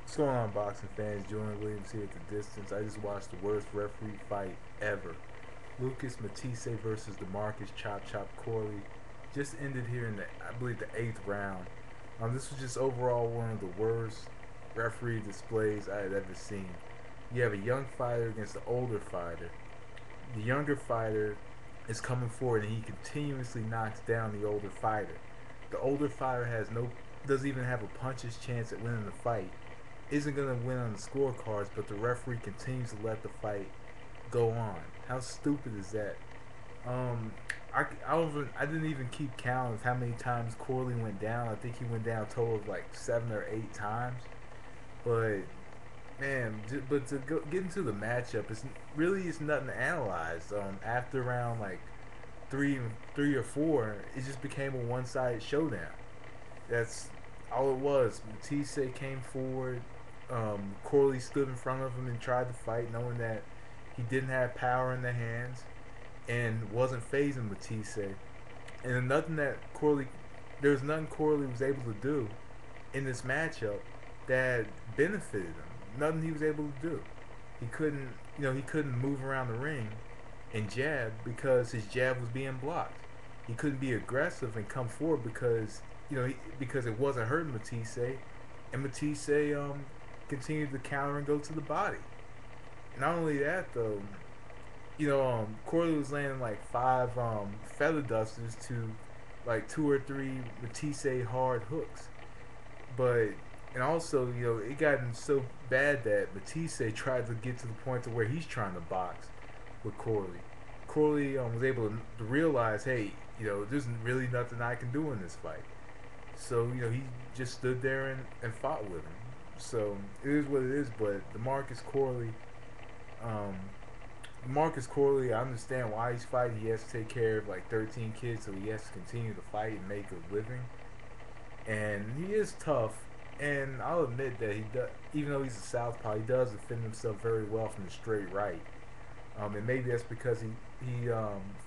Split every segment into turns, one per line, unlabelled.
What's going on, boxing fans? Julian Williams here at the distance. I just watched the worst referee fight ever. Lucas Matthysse versus Demarcus Chop Chop Corley just ended here in I believe, the eighth round. This was just overall one of the worst referee displays I had ever seen. You have a young fighter against an older fighter. The younger fighter is coming forward and he continuously knocks down the older fighter. The older fighter doesn't even have a puncher's chance at winning the fight, isn't going to win on the scorecards, but the referee continues to let the fight go on. How stupid is that? Um, I didn't even keep count of how many times Corley went down. I think he went down a total of like 7 or 8 times. But man, but to get into the matchup, it's nothing to analyze. After round like three or four, it just became a one-sided showdown. That's all it was. Matthysse came forward. Corley stood in front of him and tried to fight, knowing that he didn't have power in the hands and wasn't phasing Matthysse. And there was nothing Corley was able to do in this matchup that benefited him. Nothing he was able to do. He couldn't move around the ring and jab because his jab was being blocked. He couldn't be aggressive and come forward because it wasn't hurting Matthysse, and Matthysse continued to counter and go to the body. Not only that though, Corley was landing like five feather dusters to like two or three Matthysse hard hooks, but and also it gotten so bad that Matthysse tried to get to the point to where he's trying to box with Corley. Corley was able to realize, hey, there's really nothing I can do in this fight. So he just stood there and fought with him. So it is what it is. But um, Demarcus Corley, I understand why he's fighting. He has to take care of like 13 kids, so he has to continue to fight and make a living. And he is tough. And I'll admit that even though he's a southpaw, he does defend himself very well from the straight right. And maybe that's because he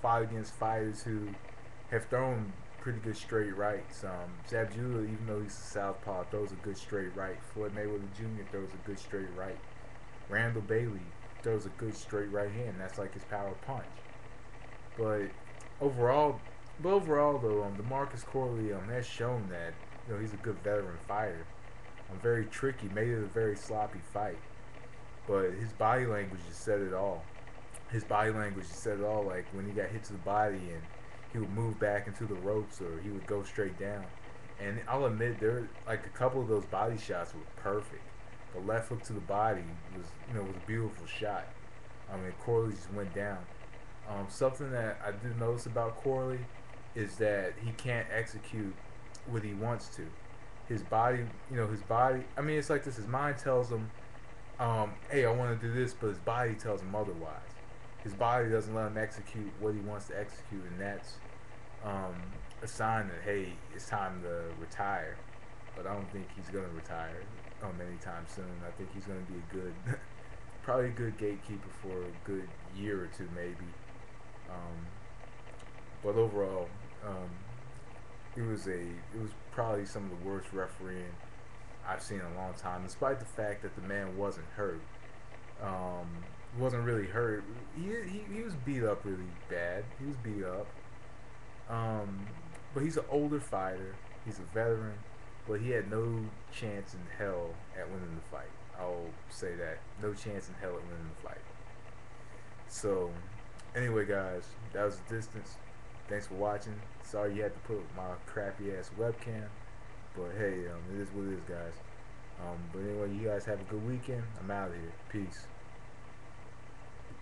fought against fighters who have thrown pretty good straight rights. Zabjula, even though he's a southpaw, throws a good straight right. Floyd Mayweather Jr. throws a good straight right. Randall Bailey throws a good straight right hand. That's like his power punch. But overall, though, Demarcus Corley has shown that he's a good veteran fighter. Very tricky, made it a very sloppy fight. But his body language just said it all. Like when he got hit to the body and he would move back into the ropes or he would go straight down. And I'll admit, like a couple of those body shots were perfect. The left hook to the body was a beautiful shot. Corley just went down. Something that I did notice about Corley is that he can't execute what he wants to. His body. I mean, it's like this. His mind tells him, "Hey, I want to do this," but his body tells him otherwise. His body doesn't let him execute what he wants to execute, and that's a sign that, hey, it's time to retire. But I don't think he's gonna retire anytime soon. I think he's gonna be a good, probably a good gatekeeper for a good year or two, maybe. Um, but overall, it was probably some of the worst refereeing I've seen in a long time, despite the fact that the man wasn't hurt. Um, wasn't really hurt. He was beat up really bad. He was beat up. Um, but he's an older fighter. He's a veteran, but he had no chance in hell at winning the fight. I'll say that. No chance in hell at winning the fight. So, anyway, guys, that was the distance. Thanks for watching. Sorry you had to put my crappy ass webcam, but hey, it is what it is, guys. But anyway, you guys have a good weekend. I'm out of here. Peace.